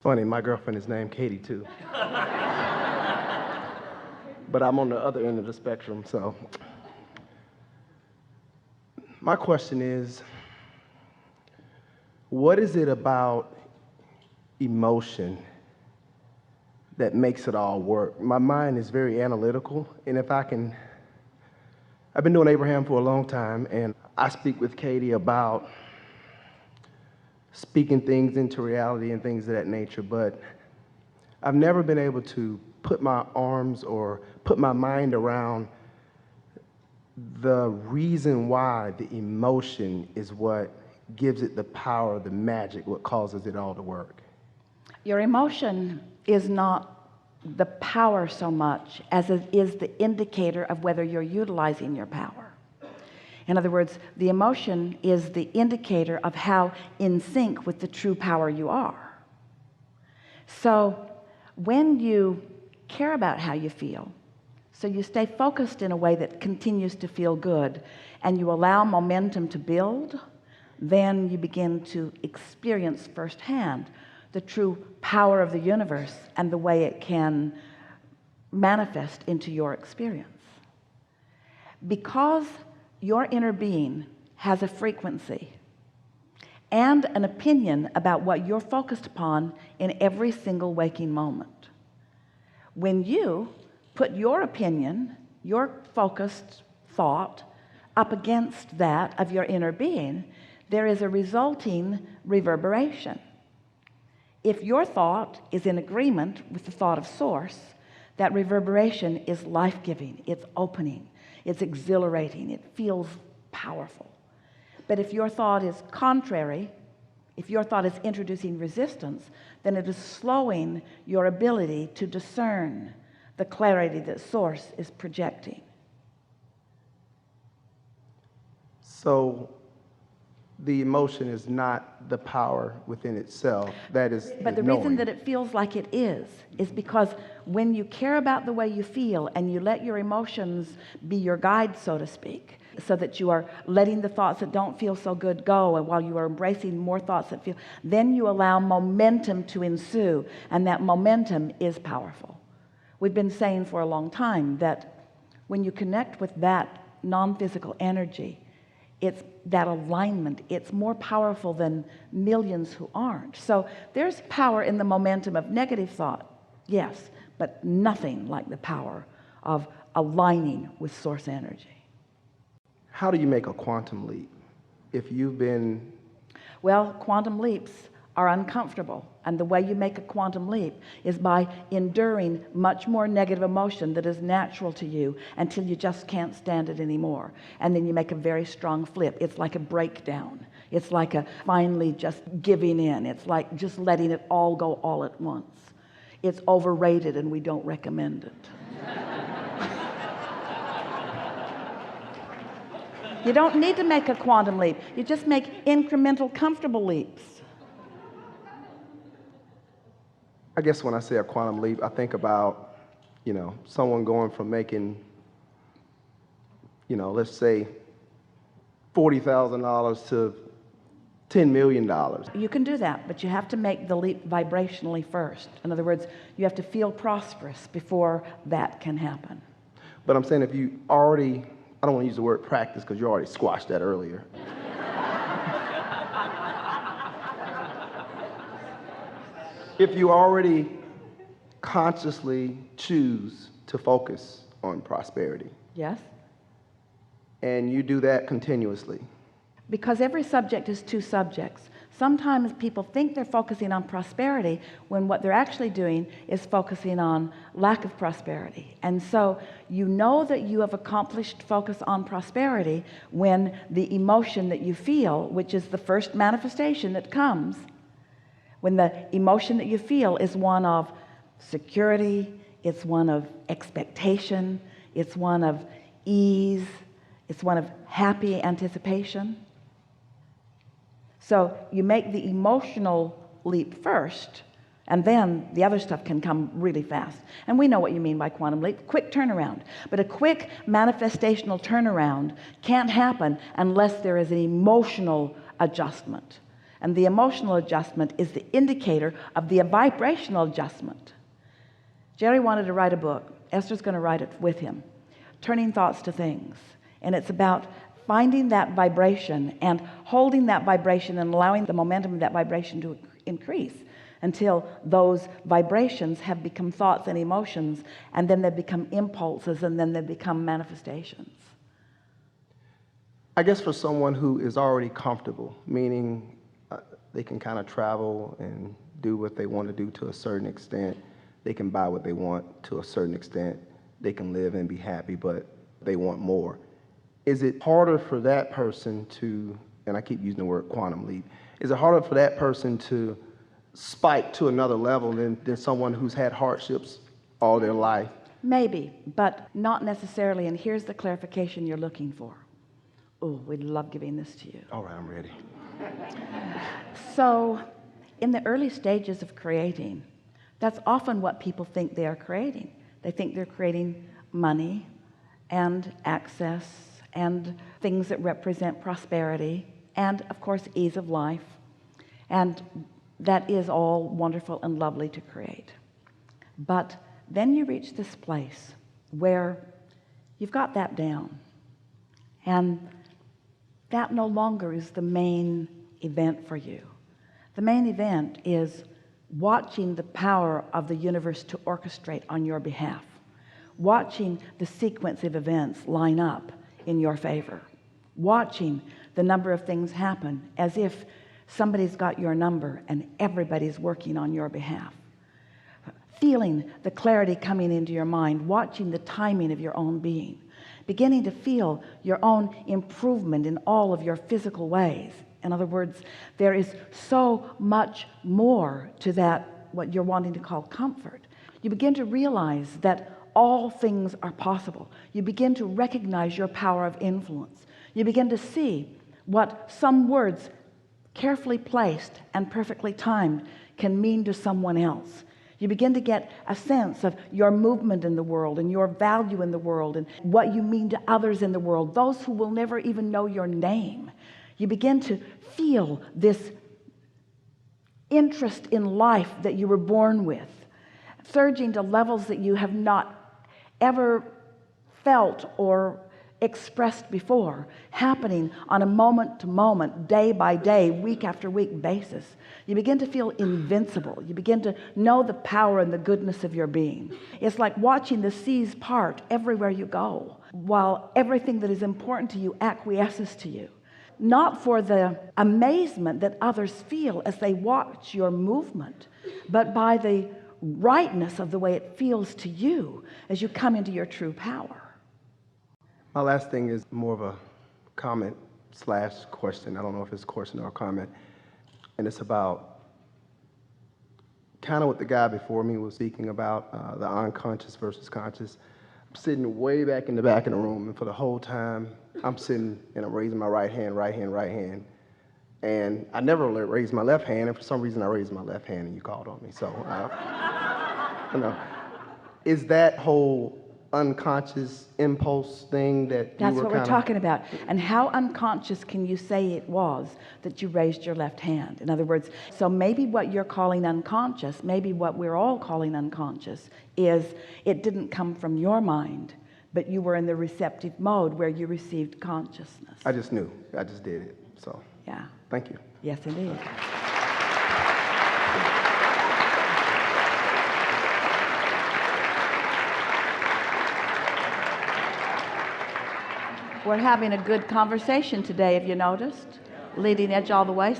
Funny, my girlfriend is named Katie too. But I'm on the other end of the spectrum, so. My question is, what is it about emotion that makes it all work? My mind is very analytical, and I've been doing Abraham for a long time, and I speak with Katie about speaking things into reality and things of that nature, but I've never been able to put my arms or put my mind around the reason why the emotion is what gives it the power, the magic, what causes it all to work. Your emotion is not the power so much as it is the indicator of whether you're utilizing your power. In other words, the emotion is the indicator of how in sync with the true power you are. So when you care about how you feel, so you stay focused in a way that continues to feel good, and you allow momentum to build, then you begin to experience firsthand the true power of the universe and the way it can manifest into your experience. Because your inner being has a frequency and an opinion about what you're focused upon in every single waking moment. When you put your opinion, your focused thought, up against that of your inner being, there is a resulting reverberation. If your thought is in agreement with the thought of source, that reverberation is life-giving, it's opening, it's exhilarating, it feels powerful. But if your thought is contrary, if your thought is introducing resistance, then it is slowing your ability to discern the clarity that source is projecting. So the emotion is not the power within itself. That is But the reason that it feels like it is because when you care about the way you feel and you let your emotions be your guide, so to speak, so that you are letting the thoughts that don't feel so good go, and while you are embracing more thoughts that feel, then you allow momentum to ensue, and that momentum is powerful. We've been saying for a long time that when you connect with that non-physical energy, it's that alignment, it's more powerful than millions who aren't. So there's power in the momentum of negative thought, yes, but nothing like the power of aligning with source energy. How do you make a quantum leap? If you've been... Well, quantum leaps are uncomfortable, and the way you make a quantum leap is by enduring much more negative emotion that is natural to you until you just can't stand it anymore, and then you make a very strong flip. It's like a breakdown. It's like a finally just giving in. It's like just letting it all go all at once. It's overrated, and we don't recommend it. You don't need to make a quantum leap. You just make incremental comfortable leaps. I guess when I say a quantum leap, I think about, someone going from making, let's say $40,000 to $10 million. You can do that, but you have to make the leap vibrationally first. In other words, you have to feel prosperous before that can happen. But I'm saying if you already, I don't want to use the word practice because you already squashed that earlier. If you already consciously choose to focus on prosperity. Yes. And you do that continuously. Because every subject is two subjects. Sometimes people think they're focusing on prosperity when what they're actually doing is focusing on lack of prosperity. And so you know that you have accomplished focus on prosperity when the emotion that you feel, which is the first manifestation that comes, when the emotion that you feel is one of security, it's one of expectation, it's one of ease, it's one of happy anticipation. So you make the emotional leap first, and then the other stuff can come really fast. And we know what you mean by quantum leap, quick turnaround. But a quick manifestational turnaround can't happen unless there is an emotional adjustment. And the emotional adjustment is the indicator of the vibrational adjustment. Jerry wanted to write a book. Esther's going to write it with him, Turning Thoughts to Things. And it's about finding that vibration and holding that vibration and allowing the momentum of that vibration to increase until those vibrations have become thoughts and emotions, and then they become impulses, and then they become manifestations. I guess for someone who is already comfortable, meaning they can kind of travel and do what they want to do to a certain extent, they can buy what they want to a certain extent, they can live and be happy, but they want more. Is it harder for that person to, and I keep using the word quantum leap, is it harder for that person to spike to another level than someone who's had hardships all their life? Maybe, but not necessarily. And here's the clarification you're looking for. Oh, we'd love giving this to you. All right, I'm ready. So in the early stages of creating, that's often what people think they are creating. They think they're creating money and access and things that represent prosperity and, of course, ease of life. And that is all wonderful and lovely to create. But then you reach this place where you've got that down, and that no longer is the main event for you. The main event is watching the power of the universe to orchestrate on your behalf, watching the sequence of events line up in your favor, watching the number of things happen as if somebody's got your number and everybody's working on your behalf, feeling the clarity coming into your mind, watching the timing of your own being, beginning to feel your own improvement in all of your physical ways. In other words, there is so much more to that, what you're wanting to call comfort. You begin to realize that all things are possible. You begin to recognize your power of influence. You begin to see what some words carefully placed and perfectly timed can mean to someone else. You begin to get a sense of your movement in the world and your value in the world and what you mean to others in the world, those who will never even know your name. You begin to feel this interest in life that you were born with, surging to levels that you have not ever felt or expressed before, happening on a moment-to-moment, day-by-day, week-after-week basis. You begin to feel invincible. You begin to know the power and the goodness of your being. It's like watching the seas part everywhere you go, while everything that is important to you acquiesces to you. Not for the amazement that others feel as they watch your movement, but by the rightness of the way it feels to you as you come into your true power. My last thing is more of a comment / question. I don't know if it's a question or a comment. And it's about kind of what the guy before me was speaking about, the unconscious versus conscious. I'm sitting way back in the back of the room, and for the whole time, I'm sitting and I'm raising my right hand. And I never raised my left hand, and for some reason I raised my left hand and you called on me. So, you know, is that whole unconscious impulse thing that that's you were what we're talking about. And how unconscious can you say it was that you raised your left hand? In other words, so maybe what you're calling unconscious, maybe what we're all calling unconscious, is it didn't come from your mind, but you were in the receptive mode where you received consciousness. I just knew. I just did it. So Yeah. thank you. Yes, indeed. We're having a good conversation today, have you noticed? Leading edge all the way.